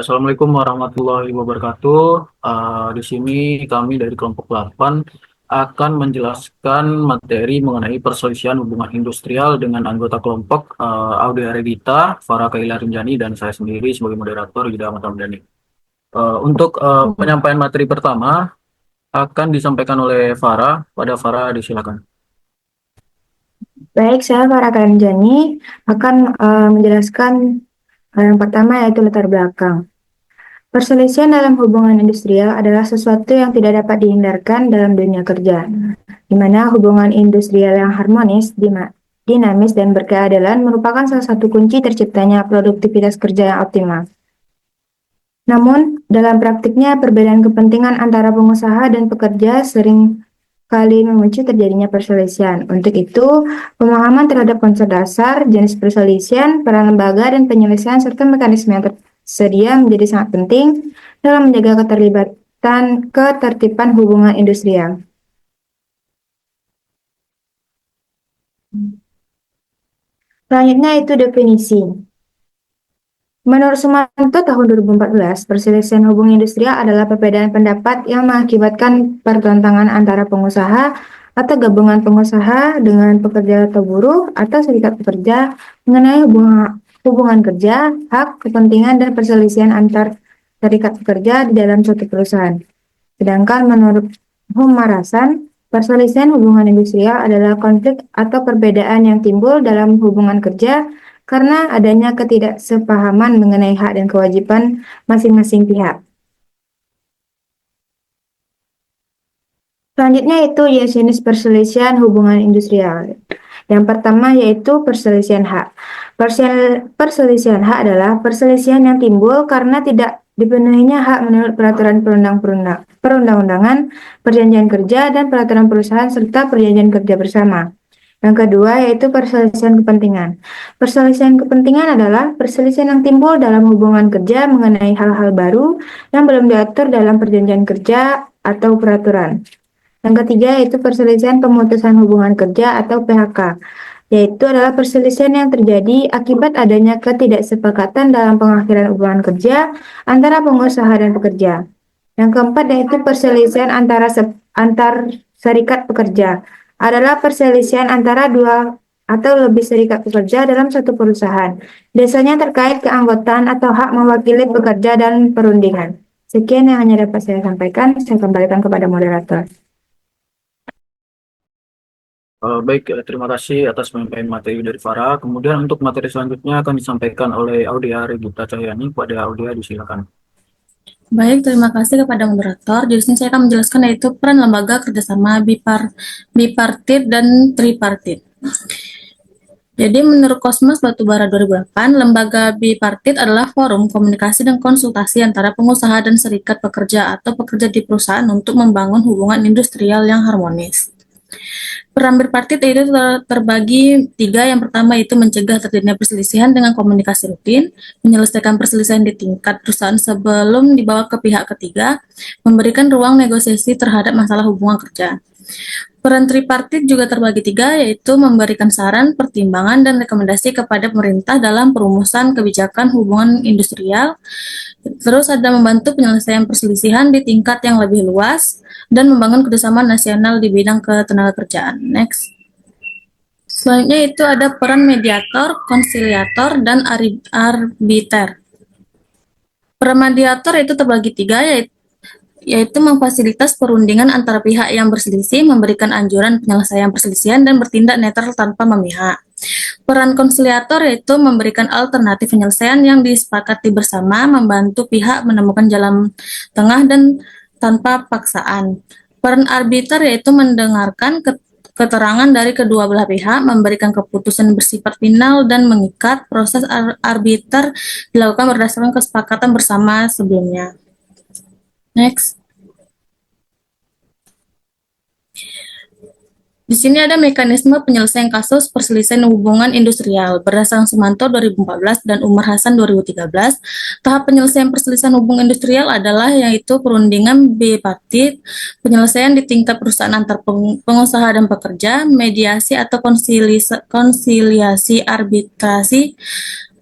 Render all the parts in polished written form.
Assalamualaikum warahmatullahi wabarakatuh. Di sini kami dari kelompok 8 akan menjelaskan materi mengenai perselisihan hubungan industrial dengan anggota kelompok Aude Aregita, Farah Kaila Rinjani, dan saya sendiri sebagai moderator Yuda Ahmad Hamdani. Untuk penyampaian materi pertama akan disampaikan oleh Farah. Pada Farah disilakan. Baik, saya Farah Karanjani akan menjelaskan hal yang pertama yaitu latar belakang. Perselisihan dalam hubungan industrial adalah sesuatu yang tidak dapat dihindarkan dalam dunia kerja, di mana hubungan industrial yang harmonis, dinamis, dan berkeadilan merupakan salah satu kunci terciptanya produktivitas kerja yang optimal. Namun, dalam praktiknya perbedaan kepentingan antara pengusaha dan pekerja sering kali memicu terjadinya perselisihan. Untuk itu, pemahaman terhadap konsep dasar, jenis perselisihan, peran lembaga, dan penyelesaian serta mekanisme yang tersedia menjadi sangat penting dalam menjaga ketertiban hubungan industrial. Selanjutnya itu definisi. Menurut Sumanto tahun 2014, perselisihan hubungan industrial adalah perbedaan pendapat yang mengakibatkan pertentangan antara pengusaha atau gabungan pengusaha dengan pekerja atau buruh atau serikat pekerja mengenai hubungan kerja, hak, kepentingan, dan perselisihan antar serikat pekerja di dalam suatu perusahaan. Sedangkan menurut Humarasan, perselisihan hubungan industrial adalah konflik atau perbedaan yang timbul dalam hubungan kerja karena adanya ketidaksepahaman mengenai hak dan kewajiban masing-masing pihak. Selanjutnya itu jenis perselisihan hubungan industrial. Yang pertama yaitu perselisihan hak. Perselisihan hak adalah perselisihan yang timbul karena tidak dipenuhinya hak menurut peraturan perundang-undangan, perjanjian kerja, dan peraturan perusahaan serta perjanjian kerja bersama. Yang kedua yaitu perselisihan kepentingan. Perselisihan kepentingan adalah perselisihan yang timbul dalam hubungan kerja mengenai hal-hal baru yang belum diatur dalam perjanjian kerja atau peraturan. Yang ketiga yaitu perselisihan pemutusan hubungan kerja atau PHK, yaitu adalah perselisihan yang terjadi akibat adanya ketidaksepakatan dalam pengakhiran hubungan kerja antara pengusaha dan pekerja. Yang keempat yaitu perselisihan antar serikat pekerja, adalah perselisihan antara dua atau lebih serikat pekerja dalam satu perusahaan. Biasanya terkait keanggotaan atau hak mewakili pekerja dan perundingan. Sekian yang hanya dapat saya sampaikan. Saya kembalikan kepada moderator. Baik, terima kasih atas penyampaian materi dari Farah. Kemudian untuk materi selanjutnya akan disampaikan oleh Audia Regita Cahyani. Pada Audia disilakan. Baik, terima kasih kepada moderator. Jadi sini saya akan menjelaskan yaitu peran lembaga kerjasama bipartit dan tripartit. Jadi menurut Kosmas Batubara 2008, lembaga bipartit adalah forum komunikasi dan konsultasi antara pengusaha dan serikat pekerja atau pekerja di perusahaan untuk membangun hubungan industrial yang harmonis. Peran bipartit itu terbagi tiga. Yang pertama itu mencegah terjadinya perselisihan dengan komunikasi rutin, menyelesaikan perselisihan di tingkat perusahaan sebelum dibawa ke pihak ketiga, memberikan ruang negosiasi terhadap masalah hubungan kerja. Peran tripartit juga terbagi tiga, yaitu memberikan saran, pertimbangan, dan rekomendasi kepada pemerintah dalam perumusan kebijakan hubungan industrial. Terus ada membantu penyelesaian perselisihan di tingkat yang lebih luas, dan membangun kerjasama nasional di bidang ketenagakerjaan. Next. Selanjutnya itu ada peran mediator, konsiliator, dan arbiter. Peran mediator itu terbagi tiga, yaitu memfasilitas perundingan antara pihak yang berselisih, memberikan anjuran penyelesaian perselisihan, dan bertindak netral tanpa memihak. Peran konsiliator yaitu memberikan alternatif penyelesaian yang disepakati bersama, membantu pihak menemukan jalan tengah dan tanpa paksaan. Peran arbiter yaitu mendengarkan keterangan dari kedua belah pihak, memberikan keputusan bersifat final dan mengikat. Proses arbiter dilakukan berdasarkan kesepakatan bersama sebelumnya. Next. Di sini ada mekanisme penyelesaian kasus perselisihan hubungan industrial berdasarkan Sumanto 2014 dan Umar Hasan 2013. Tahap penyelesaian perselisihan hubungan industrial adalah yaitu perundingan bipartit, penyelesaian di tingkat perusahaan antar pengusaha dan pekerja, mediasi atau konsiliasi arbitrasi,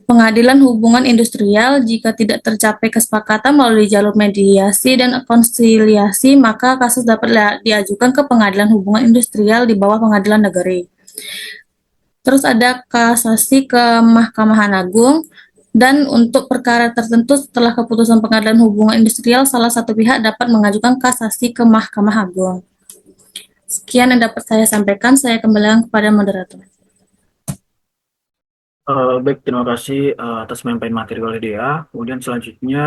pengadilan hubungan industrial. Jika tidak tercapai kesepakatan melalui jalur mediasi dan konsiliasi, maka kasus dapat diajukan ke pengadilan hubungan industrial di bawah pengadilan negeri. Terus ada kasasi ke Mahkamah Agung, dan untuk perkara tertentu setelah keputusan pengadilan hubungan industrial, salah satu pihak dapat mengajukan kasasi ke Mahkamah Agung. Sekian yang dapat saya sampaikan, saya kembalikan kepada moderator. Baik, terima kasih atas penyampaian materi oleh Dea. Kemudian selanjutnya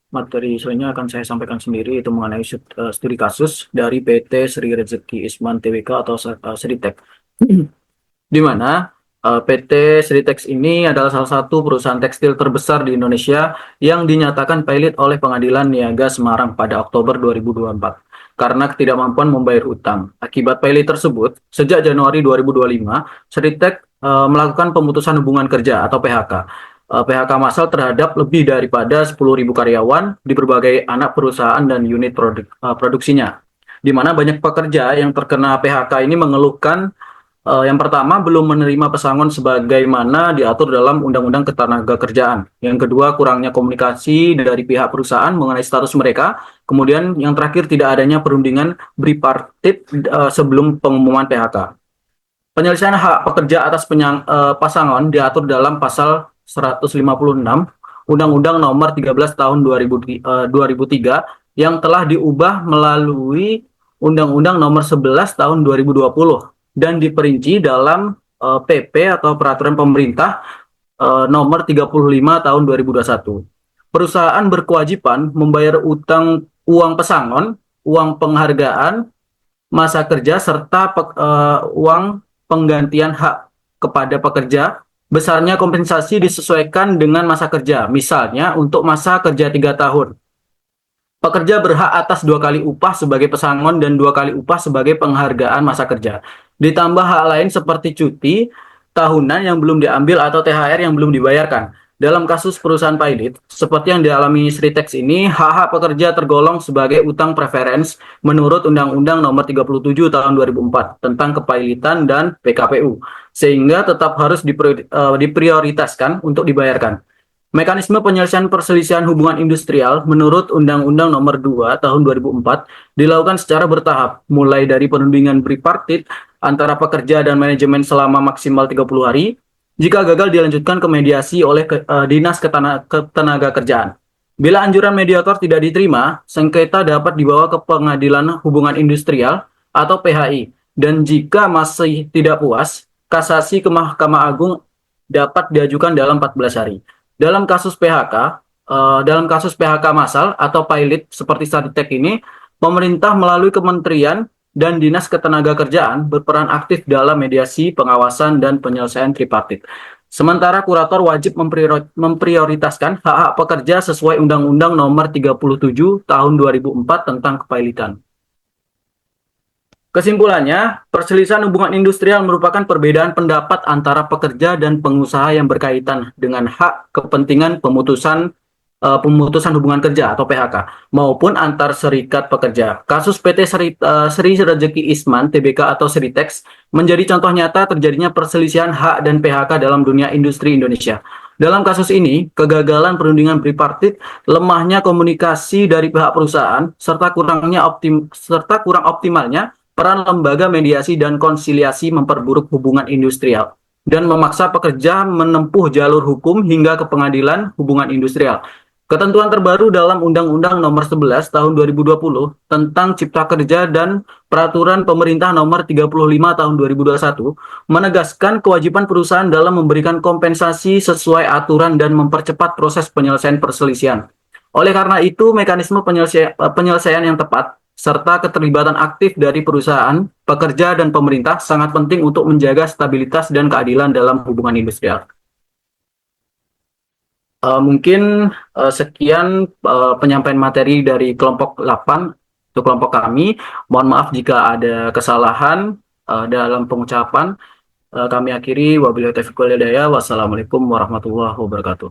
materi selanjutnya akan saya sampaikan sendiri, itu mengenai studi kasus dari PT Sri Rezeki Isman Tbk atau Sritek. Di mana PT Sritex ini adalah salah satu perusahaan tekstil terbesar di Indonesia yang dinyatakan pilot oleh Pengadilan Niaga Semarang pada Oktober 2024 karena ketidakmampuan membayar utang. Akibat pilot tersebut, sejak Januari 2025, Sritex melakukan pemutusan hubungan kerja atau PHK. PHK massal terhadap lebih daripada 10.000 karyawan di berbagai anak perusahaan dan unit produksinya. Di mana banyak pekerja yang terkena PHK ini mengeluhkan yang pertama, belum menerima pesangon sebagaimana diatur dalam Undang-Undang Ketenagakerjaan. Yang kedua, kurangnya komunikasi dari pihak perusahaan mengenai status mereka. Kemudian yang terakhir, tidak adanya perundingan bipartit sebelum pengumuman PHK. Penyelesaian hak pekerja atas pasangan diatur dalam pasal 156 Undang-Undang Nomor 13 Tahun 2003 yang telah diubah melalui Undang-Undang Nomor 11 Tahun 2020 dan diperinci dalam PP atau Peraturan Pemerintah Nomor 35 Tahun 2021. Perusahaan berkewajiban membayar uang pesangon, uang penghargaan, masa kerja, serta uang penggantian hak kepada pekerja. Besarnya kompensasi disesuaikan dengan masa kerja. Misalnya untuk masa kerja 3 tahun. Pekerja berhak atas 2 kali upah sebagai pesangon dan 2 kali upah sebagai penghargaan masa kerja. Ditambah hak lain seperti cuti tahunan yang belum diambil atau THR yang belum dibayarkan. Dalam kasus perusahaan pilot, seperti yang dialami Sritex ini, hak-hak pekerja tergolong sebagai utang preference menurut Undang-Undang Nomor 37 Tahun 2004 tentang kepailitan dan PKPU, sehingga tetap harus diprioritaskan untuk dibayarkan. Mekanisme penyelesaian perselisihan hubungan industrial menurut Undang-Undang Nomor 2 Tahun 2004 dilakukan secara bertahap, mulai dari penundingan bipartit antara pekerja dan manajemen selama maksimal 30 hari, jika gagal dilanjutkan ke mediasi oleh Dinas Ketenagakerjaan. Bila anjuran mediator tidak diterima, sengketa dapat dibawa ke Pengadilan Hubungan Industrial atau PHI, dan jika masih tidak puas, kasasi ke Mahkamah Agung dapat diajukan dalam 14 hari. Dalam kasus PHK massal atau pilot seperti Sritex ini, pemerintah melalui kementerian dan dinas ketenagakerjaan berperan aktif dalam mediasi, pengawasan, dan penyelesaian tripartit. Sementara kurator wajib memprioritaskan hak-hak pekerja sesuai Undang-Undang Nomor 37 Tahun 2004 tentang kepailitan. Kesimpulannya, perselisihan hubungan industrial merupakan perbedaan pendapat antara pekerja dan pengusaha yang berkaitan dengan hak kepentingan pemutusan hubungan kerja atau PHK maupun antar serikat pekerja. Kasus PT Sri Rezeki Isman Tbk atau Sritex menjadi contoh nyata terjadinya perselisihan hak dan PHK dalam dunia industri Indonesia. Dalam kasus ini, kegagalan perundingan bipartit, lemahnya komunikasi dari pihak perusahaan, serta kurang optimalnya peran lembaga mediasi dan konsiliasi memperburuk hubungan industrial dan memaksa pekerja menempuh jalur hukum hingga ke Pengadilan Hubungan Industrial. Ketentuan terbaru dalam Undang-Undang Nomor 11 Tahun 2020 tentang Cipta Kerja dan Peraturan Pemerintah Nomor 35 Tahun 2021 menegaskan kewajiban perusahaan dalam memberikan kompensasi sesuai aturan dan mempercepat proses penyelesaian perselisihan. Oleh karena itu, mekanisme penyelesaian yang tepat serta keterlibatan aktif dari perusahaan, pekerja, dan pemerintah sangat penting untuk menjaga stabilitas dan keadilan dalam hubungan industrial. Mungkin sekian penyampaian materi dari kelompok 8 untuk kelompok kami. Mohon maaf jika ada kesalahan dalam pengucapan. Kami akhiri, wabillahi taufiq wal hidayah. Wassalamualaikum warahmatullahi wabarakatuh.